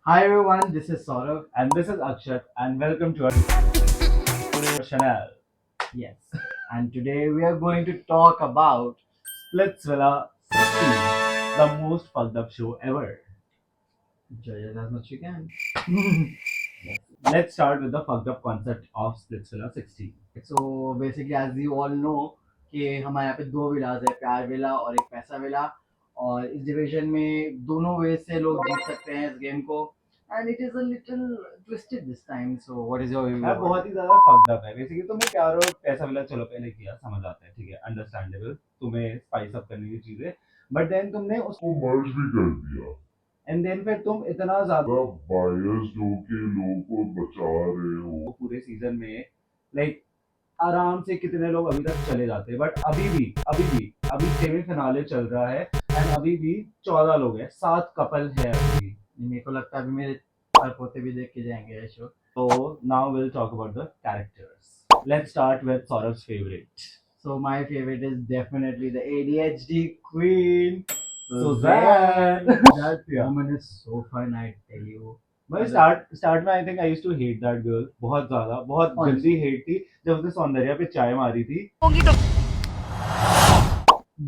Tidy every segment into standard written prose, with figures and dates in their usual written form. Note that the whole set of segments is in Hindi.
Hi everyone, this is Saurav. And this is Akshat, and welcome to our channel. Yes, and today we are going to talk about Splitsvilla 16, the most fucked up show ever. judge it as much you can. Yes. Let's start with the fucked up concept of Splitsvilla 16. So basically, as you all know कि हमारे यहाँ पे दो विलाज है, प्यार विला और एक पैसा विला, और इस डिवीजन में दोनों वे से लोग जीत सकते हैं इस गेम को. And it is a little twisted this time. So what is your view? यार बहुत ही ज्यादा fucked up है. बेसिकली तुम्हें प्यार और पैसा मिला, चलो पहले किया, समझ आता है, ठीक है, अंडरस्टैंडेबल, तुम्हें स्पाइस अप करने की चीजें, बट देन तुमने उसको मर्ज भी कर दिया एंड देन फिर तुम इतना ज्यादा बायस जो कि लोगों को बचा रहे हो पूरे सीजन में लाइक आराम से कितने लोग अभी तक चले जाते हैं, बट अभी सेमीफिनाले चल रहा है एंड अभी भी 14 लोग हैं, 7 कपल है अभी. मेरे को लगता है अभी मेरे पोते भी देख के जाएंगे ये show. So now we'll talk about the characters. Let's start with Saurav's favorite. So my favorite is definitely the ADHD queen, Suzanne. That Yeah. woman is so fun, I tell you. भाई स्टार्ट में I think I used to hate that girl, बहुत ज्यादा, बहुत गंदी हेट थी जब उसने सौंदर्या पे चाय मारी थी.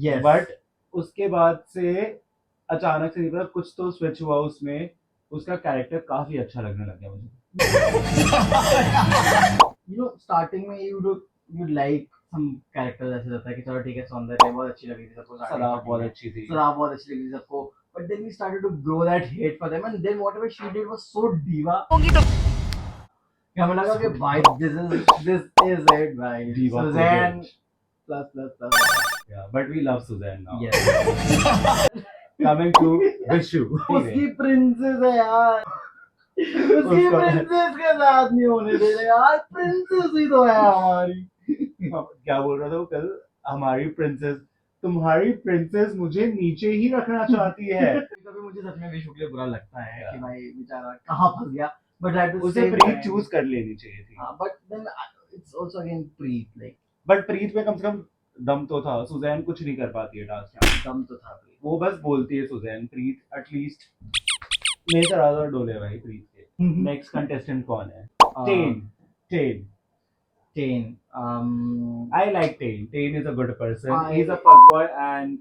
Yes. बट उसके बाद से अचानक से नहीं पता कुछ तो स्विच हुआ उसमें, उसका कैरेक्टर काफी अच्छा लगने लग गया मुझे. Starting में you like some characters ऐसे रहता है कि चलो ठीक है, सौंदर्य बहुत अच्छी लगी थी सबको, सदाब बहुत अच्छी थी. सदाब बहुत अच्छी लगी थी सबको, but then we started to grow that hate for them, and then whatever she did was so diva कि हमें लगा कि भाई this is it भाई. Diva Suzanne को plus. Yeah, but we love Suzanne now. Yes. Coming to Vishu. उसकी प्रिंसेस है यार, उसकी उसका- प्रिंसेस के साथ नहीं होने दे रहे यार, प्रिंसेस ही तो है हमारी. क्या बोल रहा था वो कल, हमारी प्रिंसेस, तुम्हारी प्रिंसेस मुझे नीचे ही रखना चाहती है. कभी मुझे सच में विशु के लिए बुरा लगता है Yeah. कि भाई बेचारा कहाँ फंस गया, बट एट द उसे सेम प्रीत चूज कर लेनी चाहिए थी. But then it's also again Preet, like but Preet में कम से कम दम तो था. सुजैन कुछ नहीं कर पाती है टास्क में. दम तो था प्रीत. वो बस बोलती है सुजैन. प्रीत एटलीस्ट मेरे तरह तो डोले भाई प्रीत के. नेक्स्ट कंटेस्टेंट कौन है? Ten. Ten. I like Tain. Tain is a good person. I- He's a fuckboy and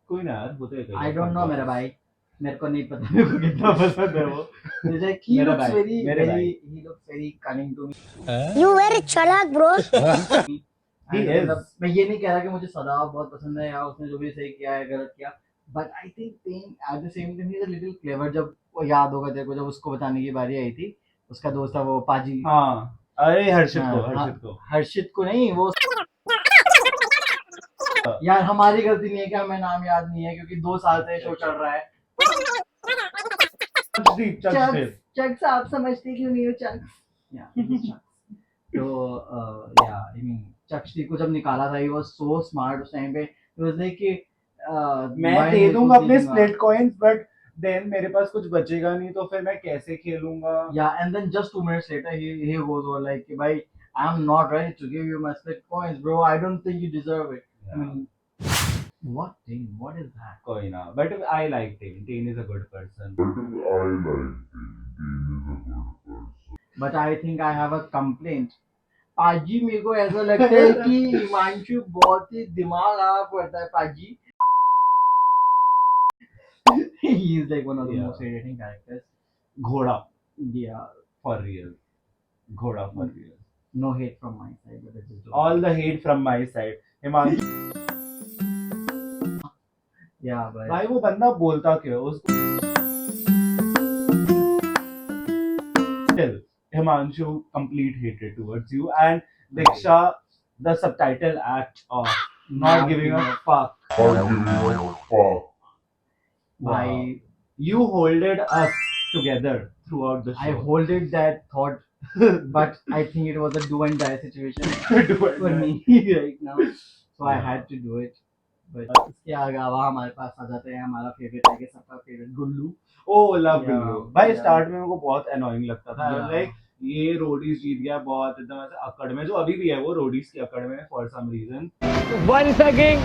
कोई ना यार, होते हैं कई आई लोग डोंट नो fuckboys. मेरा भाई, मेरे को नहीं पता मेरे को कितना पसंद है वो. he मेरा looks भाई, very मेरे भाई. he looks very cunning to me. You very chalak, bro. He And is. मतलब मैं ये नहीं कह रहा कि मुझे सदाब बहुत पसंद है या उसने जो भी सही किया है गलत किया, but I think ten eight the same time he is a little clever. जब वो याद होगा तेरे को, जब उसको बताने की बारी आई थी, उसका दोस्त था वो पाजी. हाँ, अरे हर्षित को, हाँ, हर्षित को. हर्षित को नहीं, वो यार हमारी गलती नहीं है कि हमें नाम याद नहीं है, क्योंकि 2 साल से शो चल रहा है. चक्स. चक्स आप समझते क्यों नहीं हो चक्स? तो या आई मीन चक्सदीप को जब निकाला था, ही वाज सो स्मार्ट उस टाइम पे. इट वाज लाइक कि मैं दे दूंगा अपने स्प्लिट कॉइंस, बट देन मेरे पास कुछ बचेगा नहीं, तो फिर मैं कैसे खेलूंगा? या and then just 2 minutes later he goes over like कि भाई I am not ready to give you my split coins, bro. I don't think you deserve it. I mean, what thing? What is that? कोई ना, but I like Tain. Tain is a good person. but I like Dean is a good person. But I think I have a complaint. पाजी मेरे को ऐसा लगता है कि हिमांशु बहुत ही दिमाग खराब करता है पाजी. He is like one of the Yeah. most irritating characters. घोड़ा Yeah, for real. घोड़ा for real. no hate from my side, but it's just All the hate from my side. Himanshu yeah, but भाई वो बंदा बोलता क्यों उसको? Still, Himanshu complete hatred towards you, and Diksha, the subtitle act of not giving a fuck. Not giving a fuck. I You holded us together throughout the I show. holded that thought, but I think it was a do and die situation Do it, for man. me right now, so I Yeah. had to do it. But इसके अलावा हमारे पास आ जाते हैं हमारा फेवरेट है कि सबका फेवरेट गुल्लू. Oh, love Yeah, Gullu. भाई yeah. स्टार्ट में मेरे को बहुत annoying लगता था. Yeah. Like ये रोडीज जीत गया, बहुत एकदम ऐसे अकड़ में, जो अभी भी है वो रोडीज की अकड़ में for some reason. One second.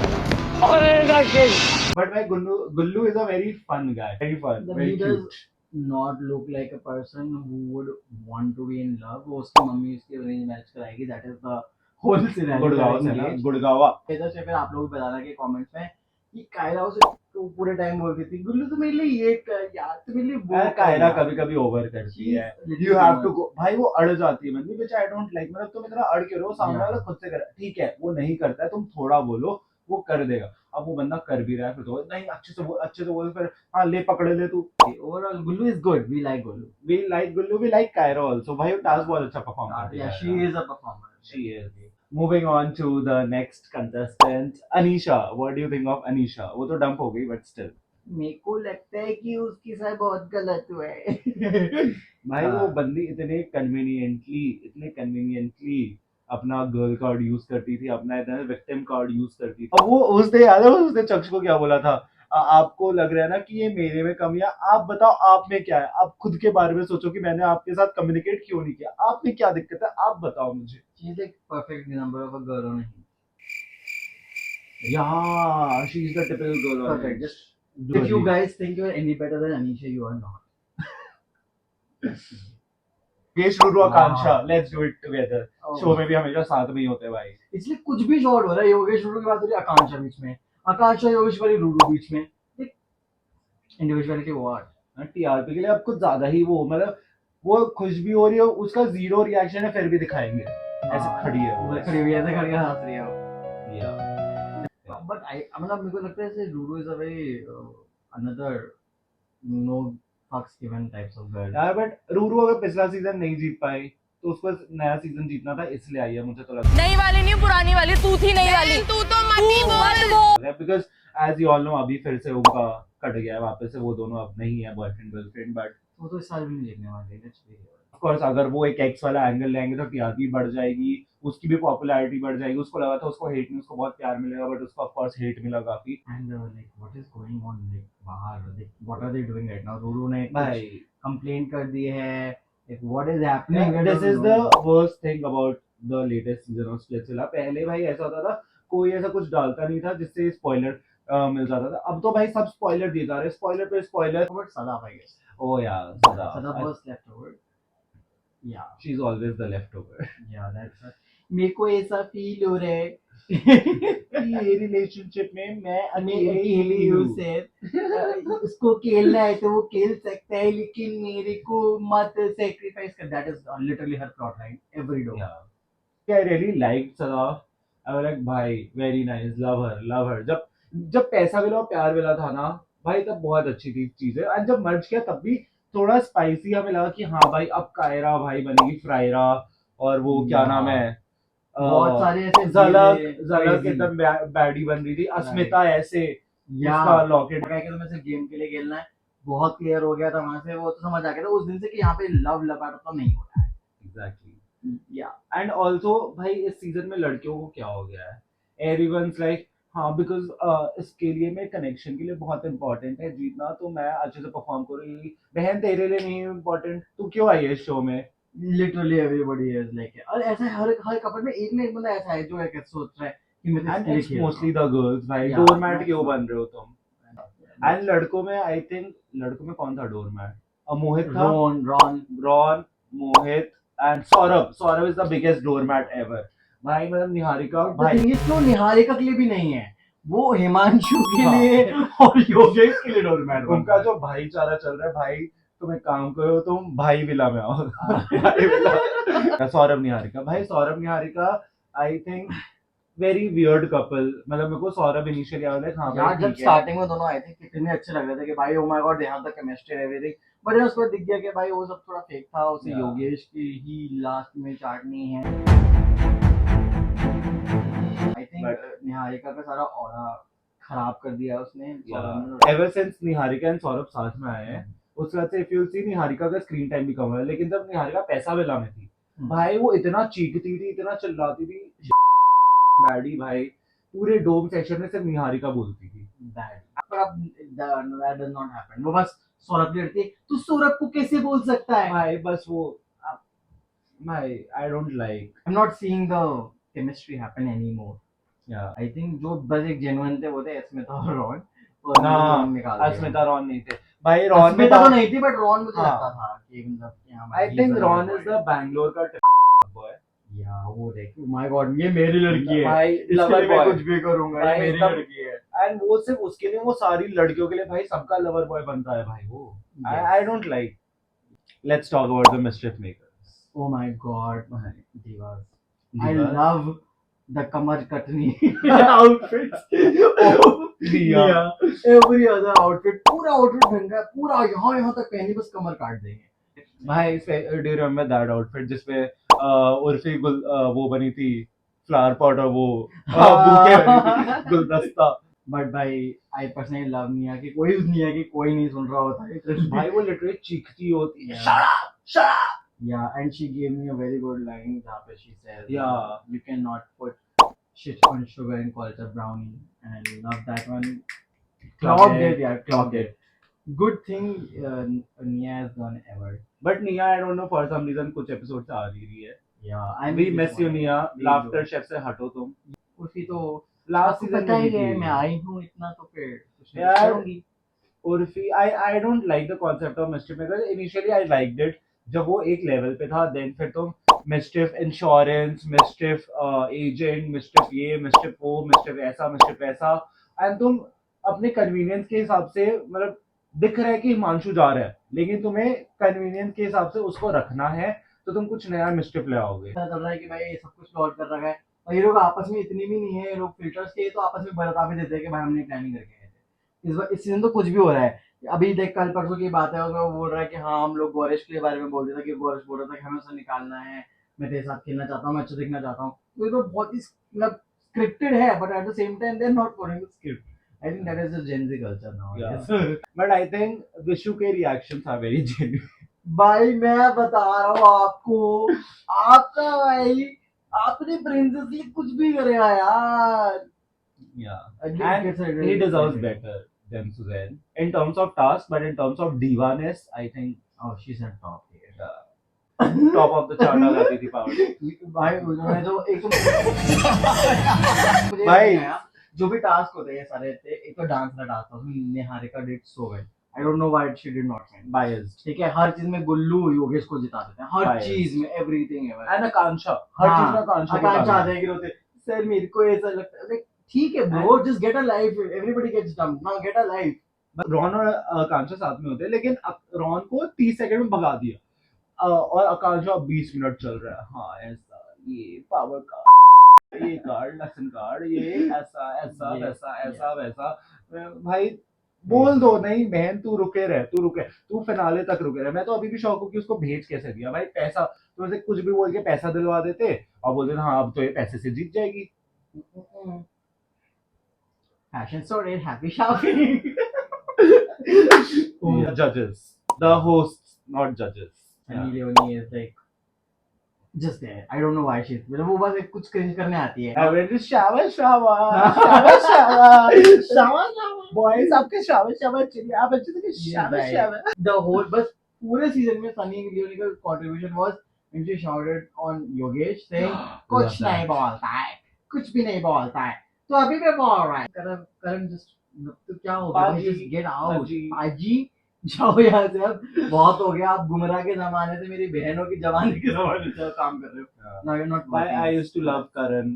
Always a king. But भाई Gullu is a very fun guy. Very fun. The Very leaders cute. not look like a person who would want to be in love. वो उसकी मम्मी उसकी अरेंज मैरिज कराएगी. That is the whole scenario. Gurgaon से ना, गुड़गावा. इधर से फिर आप लोग बताना कि कमेंट्स में कि कायरा उसे तो पूरे टाइम बोलती थी गुल्लू तू मेरे लिए ये कर यार, तू मेरे लिए वो यार कर कायरा यार. कभी कभी ओवर करती She's है. literally you have too too much. Go. भाई वो अड़ जाती है मतलब, which I don't like. मतलब तुम इतना अड़ क्यों रहे हो, सामने Yeah. वाला खुद से कर. ठीक है वो नहीं करता है, तुम थोड़ा बोलो वो कर देगा. अब वो बंदा कर भी रहा है फिर तो नहीं अच्छे से बोल, फिर हाँ ले पकड़ ले तू. Overall, Gullu is good. We like Gullu. We like Gullu, we like Kaira also. भाई वो टास्क बहुत अच्छा परफॉर्म करती है. Yeah, she is a performer. She is. Moving on to the next contestant, Anisha. What do you think of Anisha? वो तो डंप हो गई but still. मेरे को लगता है कि उसके साथ बहुत गलत हुआ है. भाई वो हाँ. बंदी इतने कन्वीनियंटली अपना गर्ल कार्ड यूज करती थी, अपना इतना विक्टिम कार्ड यूज करती थी. अब वो उसने याद है उसने चक्ष को क्या बोला था, आपको लग रहा है ना कि ये मेरे में कमी है, आप बताओ आप में क्या है, आप खुद के बारे में सोचो कि मैंने आपके साथ कम्युनिकेट क्यों नहीं किया, आप में क्या दिक्कत है, आप बताओ मुझे. She's like perfect number of a girl on him. Yeah, she's the typical girl. on Perfect. it. Just if you guys think you're any better than Anisha, you are not. Yogesh, Ruru, Akansha, Wow. let's do it together. Oh. Show में भी हमेशा साथ में ही होते हैं भाई. इसलिए कुछ भी शॉर्ट हो रहा है. योगेश रूरू की बात हो रही है, आकांक्षा बीच में, आकांक्षा योगेश वाली रूरू बीच में. Individuality what. टीआरपी के लिए अब कुछ ज्यादा ही वो मतलब वो खुश भी हो रही है, उसका जीरो रिएक्शन है फिर भी दिखाएंगे ऐसे खड़ी है वो. खड़ी हुई है, ऐसे खड़ी हंस रही है. Yeah. बट आई मतलब मेरे को लगता है जैसे Ruru is a very another no fucks given types of girl. यार बट रूरू अगर पिछला सीजन नहीं जीत पाई तो उसको नया सीजन जीतना था, इसलिए आई है मुझे तो लगता नई वाली नहीं पुरानी वाली, तू थी नई वाली. तू तो मत ही बोल. है because as you all know अभी फिर से उनका कट गया है वापस से, वो दोनों अब नहीं है बॉयफ्रेंड गर्लफ्रेंड. बट वो तो इस साल भी नहीं देखने वाले. लेट्स बी ऑफ कोर्स अगर वो एक एक्स वाला एंगल लेंगे तो टीआरपी बढ़ जाएगी, उसकी भी पॉपुलैरिटी बढ़ जाएगी. उसको लगा था उसको हेट नहीं, उसको बहुत प्यार मिलेगा, बट उसको ऑफ कोर्स हेट मिला काफी. And like what is going on like बाहर, like what are they doing right now. Ruru ने भाई कंप्लेंट कर दी है. Like what is happening. This is the worst thing about the latest season of Splitsvilla. पहले भाई ऐसा होता था कोई ऐसा कुछ डालता नहीं था जिससे स्पॉइलर मिल जाता था. अब तो भाई सब स्पॉइलर दिए जा रहे हैं, स्पॉइलर पे spoiler. But Sadaf I guess. Oh यार Sadaaf Sada, was left over. Yeah, she is always the leftover. yeah, that's. मेरे को ऐसा फील हो रहा है. ये रिलेशनशिप में मैं मैं अकेले अकेली ही हूँ हूँ. सर. उसको खेलना है तो वो खेल सकता है, लेकिन मेरे को मत सेक्रीफाइस कर. That is literally her plot line every day. I really liked Sadaf. I was like भाई very nice, love her. जब पैसा मिला और प्यार मिला था ना भाई तब बहुत अच्छी थी चीजें. और जब मर्ज किया तब भी थोड़ा स्पाइसी हमें लगा कि हाँ भाई अब कायरा भाई बनेगी फ्रायरा, और वो क्या नाम है बहुत सारे ऐसे झलक एकदम बैडी बन रही थी. अस्मिता ऐसे उसका लॉकेट. क्या कि तुम्हें सिर्फ गेम के लिए खेलना है. बहुत क्लियर हो गया था वहां से. वो तो समझ आ गया था उस दिन से कि यहाँ पे लव लगा तो नहीं हो रहा है. एग्जैक्टली. या एंड ऑल्सो भाई इस सीजन में लड़कियों को क्या हो गया है, एवरीवन्स लाइक हाँ बिकॉज इसके लिए मैं कनेक्शन के लिए बहुत इंपॉर्टेंट है जीतना, तो मैं अच्छे से परफॉर्म करूँगी. बहन तेरे लिए नहीं इम्पोर्टेंट, तू क्यों आई है इस शो में. Literally everybody is like. और ऐसा हर कपल में एक ना एक बंदा ऐसा है जो है सोच रहा है कि मैं तो एंड इसके लिए इट्स खेल रहा हूँ. मोस्टली द गर्ल्स भाई. Yeah, डोरमैट क्यों that's बन रहे हो तुम. एंड लड़कों में आई थिंक लड़कों में कौन था डोरमैट, मोहित था, Ron, Mohit and Saurabh is the biggest doormat ever. भाई मतलब निहारिका भाई तो निहारिका के लिए भी नहीं है, वो हिमांशु के हाँ. लिए और योगेश के लिए डोरमैट. उनका जो भाईचारा चल रहा है भाई, तुम एक काम करो तुम भाई विला में आओ. भाई villa. Saurabh Niharika I think very weird couple. मतलब मेरे को सौरभ इनिशियली आया लाइक हाँ यार भाई जब ठीक है. स्टार्टिंग में दोनों आए थे कितने अच्छे लग रहे थे कि भाई oh my God they have the chemistry everything. But then उसके बाद दिख गया कि भाई वो सब थोड़ा फेक था. उसे Yeah. योगेश की ही लास्ट में चाटनी है. आई थिंक But- निहारिका का सारा ऑरा खराब कर दिया उसने. Ever since Niharika and Saurabh साथ में आए हैं उसके बाद से इफ यू सी निहारिका का स्क्रीन टाइम भी कम हुआ है. लेकिन जब निहारिका पैसा विला में थी भाई वो इतना चीखती थी, इतना चिल्लाती थी. बैडी भाई पूरे डोम सेक्शन में सिर्फ निहारिका बोलती थी. बैड. पर अब that does not happen. वो बस सौरभ की लड़ती है. तो सौरभ को कैसे बोल सकता है? भाई बस वो भाई आई don't like. I'm not seeing the chemistry happen anymore. या I think जो बस एक genuine थे वो थे अस्मिता और रॉन. और ना, रॉन निकाल दिया. अस्मिता रॉन नहीं थे भाई रॉन में अस्मिता तो नहीं थी, बट रॉन मुझे हाँ। लगता था कि मतलब कि हाँ आई भाई, think he's a Ron lover is boy. The Bangalore का बॉय या वो देख, माय गॉड, ये मेरी लड़की है भाई, इसके lover लिए मैं boy. कुछ भी करूंगा, ये भाई, मेरी तब- लड़की है. एंड वो सिर्फ उसके लिए, वो सारी लड़कियों के लिए भाई सबका लवर बॉय बनता है भाई वो. Yes. I don't like. Let's talk about the mischief makers. Oh my god, divas. I Divas. love the kamar katni outfits. Oh, Diya. every other outfit, पूरा outfit ढंग का, पूरा यहाँ तक पहनी, बस कमर काट देंगे. भाई do you remember that outfit जिसमें उर्फी वो बनी थी फ्लावर पॉट और वो बुके बनी थी, गुलदस्ता. But भाई, I personally love Nia कि कोई नहीं सुन रहा होता है. भाई वो लिटरली चीखती होती है. Yeah. Shut up, shut up. Yeah, and she gave me a very good line जहाँ पे she says, Yeah. you cannot put shit on sugar and call it a brownie, and I love that one. Clocked it, yeah, clocked it. Good thing Nia has done ever. But Nia I don't know for some reason कुछ एपिसोड से आ रही है. Yeah, I we miss you Nia. We laughter do. Chef से हटो तुम. उसी तो लास्ट आपको सीजन पता ही में है, थी. मैं आई हूँ इतना, तो फिर कुछ नहीं यार, करूंगी. Urfi I don't like the concept of mischief maker. Initially I liked it जब वो एक लेवल पे था. देन फिर तुम मिस्chief इंश्योरेंस, मिस्chief एजेंट, मिस्chief ये, मिस्chief वो, मिस्chief ऐसा, मिस्chief वैसा, एंड तुम अपने कन्वीनियंस के हिसाब से, मतलब दिख रहा है कि हिमांशु जा रहा है, लेकिन तुम्हें कन्वीनियंस के हिसाब से उसको रखना है, तो तुम कुछ नया मिस्chief ले आओगे. पता चल रहा है कि भाई ये सब कुछ लॉट कर रखा है, और ये लोग आपस में इतनी भी नहीं है, ये लोग फिल्टर्स के तो आपस में बता भी देते हैं कि भाई हमने प्लानिंग करके गए थे. इस सीजन तो कुछ भी हो रहा है. अभी देख, कल परसों की बात है, उसमें वो बोल रहा है कि हाँ हम लोग गौरेश के बारे में बोल रहे थे कि गौरेश बोल रहा था कि हमें उसे निकालना है, मैं तेरे साथ खेलना चाहता हूँ, मैं अच्छा दिखना चाहता हूँ. तो ये तो बहुत ही मतलब स्क्रिप्टेड है, but at the same time they are not following the script. I think that is the Gen Z culture now. But I think Vishu के रिएक्शंस आर वेरी जेन्युइन. भाई मैं बता रहा हूँ आपको, आपका भाई, आपने प्रिंसेस लिए कुछ भी करेगा यार. Yeah. And And he deserves better than Suzanne in terms of task, but in terms of diva-ness, I think Oh, she's on top here. top of the chart आ जाती थी पावर. भाई उन्होंने जो एक तो मुझे भाई। नहीं आया, जो भी टास्क होते हैं सारे थे, एक तो डांस का टास्क था, उसमें Niharika did so well. I don't know why she did not win. Biased. ठीक है, हर चीज में गुल्लू योगेश को जिता देते हैं, हर Biased. चीज में, एवरीथिंग है. And Akansha. हर चीज में Akansha को आकांक्षा डालना. आते हैं कि रोते, सर मेरे को ऐसा लगता है. Like, ठीक है bro, just get a life, everybody gets dumped, now get a life. Ron और आकांक्षा साथ में होते हैं, लेकिन रॉन को 30 सेकंड में भगा दिया. और आकांक्षा 20 मिनट चल रहा है. हाँ ऐसा, ये पावर कार्ड, ये कार्ड, लसन कार्ड, ये ऐसा ऐसा Yes, वैसा, ऐसा वैसा. भाई बोल दो, नहीं बहन तू रुके रह, तू फिनाले तक रुके रह. मैं तो अभी भी शौक हूँ कि उसको भेज कैसे दिया भाई. पैसा तो ऐसे कुछ भी बोल के पैसा दिलवा देते और बोलते हाँ अब तो ये पैसे से जीत जाएगी. Fashion sorted, happy shopping. Judges, the hosts, not judges. Sunny Leone is like just there. I don't know why she's. मतलब वो बस एक कुछ cringe करने आती है. Everybody shower, shower, shower, shower, shower, shower. Boys, आपके shower, shower चाहिए. आप अच्छे से shower, Right. shower. The whole बस पूरे सीजन में सनी लियोनी का contribution was when she shouted on Yogesh saying कुछ Love that. नहीं बोलता है, कुछ भी नहीं बोलता है, तो अभी भी बोल रहा है. करण just तो क्या हो गया? पाजी, Just get out. पाजी. पाजी जाओ यहाँ से, अब बहुत हो गया. आप गुमराह के जमाने से मेरी बहनों की जमाने के जमाने से काम कर रहे हो. Now you're not Why working. I used to love Karan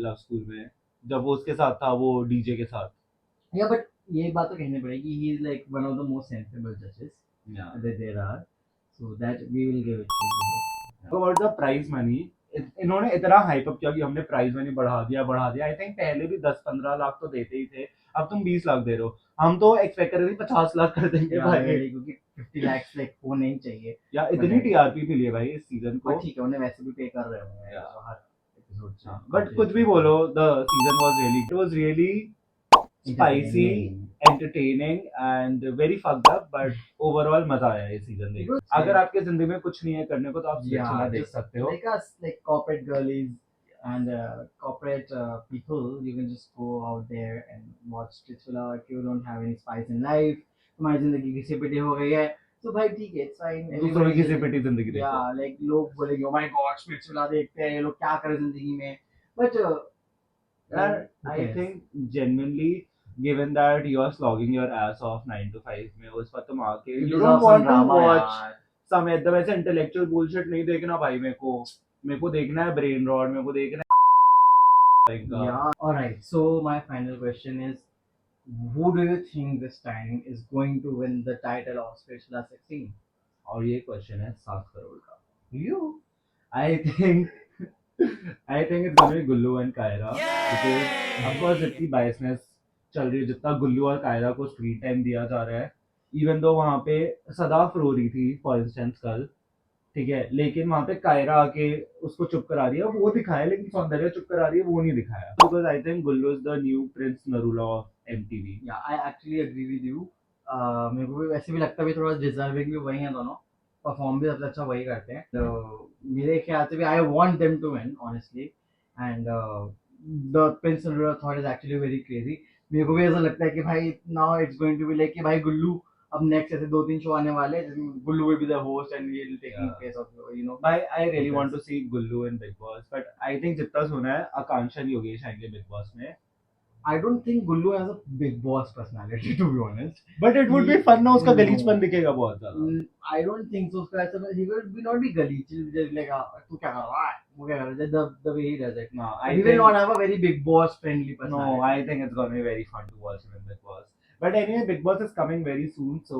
Love School में, जब वो उसके साथ था, वो DJ के साथ. Yeah, but ये बात तो कहनी पड़ेगी. He is like one of the most sensible judges Yeah. that there are. So that we will give it to you. About the prize money, इन्होंने इतना हाइप अप किया कि हमने प्राइज मनी बढ़ा दिया. आई थिंक पहले भी 10-15 लाख तो देते ही थे, अब तुम 20 लाख दे रहे हो. हम तो एक्सपेक्ट कर रहे थे 50 लाख कर देंगे Yeah, भाई. really, क्योंकि 50 lakhs like वो नहीं चाहिए. या इतनी टीआरपी मिली है भाई इस सीजन को. पर ठीक है, उन्हें वैसे भी पे कर रहे होंगे. Yeah. तो हर episode से. बट कुछ भी बोलो, the season was really spicy, entertaining and very fucked up, but overall मजा आया ये सीजन देख. Good. अगर आपके जिंदगी में कुछ नहीं है करने को, तो आप Yeah, सिलेक्शन देख just सकते हो. like us, like corporate girlies and corporate people, you can just go out there and watch Splitsvilla if you don't have any spice in life. तुम्हारी जिंदगी की सिपिटी हो गई है, तो भाई ठीक है, it's fine. दूसरों की सिपिटी जिंदगी देखो. Yeah, like लोग बोलेंगे, oh my god, Splitsvilla देखते हैं, ये लोग क्या करे जिंदगी में. But यार I think genuinely given that you are slogging your ass off 9 to 5 में उस पर तुम आके You you deserve don't some want to drama, watch यार. some एकदम ऐसे intellectual bullshit नहीं देखना भाई मेरे को देखना है brain rot मेरे को देखना है Yeah. All right. So my final question is, who do you think this time is going to win the title of Spatula 16? और ये क्वेश्चन है 7 करोड़ का You. I think it's gonna be Gullu and Kiara because of course इतनी biasness चल रही है जितना गुल्लू और कायरा को स्क्रीन टाइम दिया जा रहा है इवन दो वहाँ पे सदाफ रो रही थी फॉर इंस्टेंस कल ठीक है लेकिन वहाँ पे कायरा आके उसको चुप करा रही है वो दिखाया लेकिन सौंदर्य चुप करा रही है वो नहीं दिखाया because I think Gullu is the new Prince Narula of MTV Yeah, I actually agree with you. मेरे को भी वैसे भी लगता है भी थोड़ा डिजर्विंग भी वही है दोनों परफॉर्म भी सबसे अच्छा वही करते हैं तो मेरे ख्याल से भी I want them to win honestly and the prince thought is actually very crazy मेरे को भी ऐसा लगता है कि भाई now it's going to be like कि भाई गुल्लू अब नेक्स्ट ऐसे 2-3 शो आने वाले हैं जिसमें Gullu will be the host and he will taking place of you know I really want to see Gullu in Big Boss, but I think जितना सुना है आकांक्षा और योगेश आएंगे Big Boss में. I don't think Gullu has a big boss personality to be honest. But it would be fun ना उसका No. गलीचपन दिखेगा बहुत ज़्यादा. I don't think so. उसका ऐसा he will be not be गलीच. He'll be just like तू क्या कर रहा है? वो क्या कर रहा है? The way he does it. No, He will not have a very big boss friendly personality. No, I think it's gonna be very fun to watch him in Big Boss. But anyway, Big Boss is coming very soon, so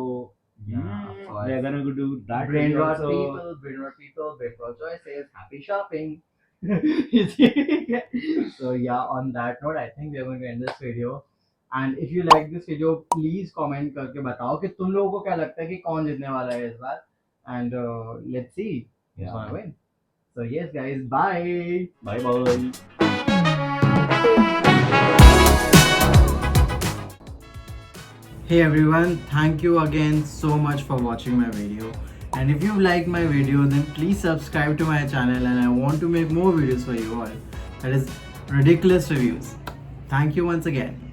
we're gonna do that. Brain video rot also. people, brain rot choices, happy shopping. So yeah, on that note, I think we are going to end this video. And if you like this video, please comment करके बताओ कि तुम लोगों को क्या लगता है कि कौन जीतने वाला है इस बार. And let's see who's Yeah. gonna win. So yes, guys, bye. Bye bye. Hey everyone, thank you again so much for watching my video. And if you liked my video, then please subscribe to my channel and I want to make more videos for you all. That is ridiculous reviews. Thank you once again.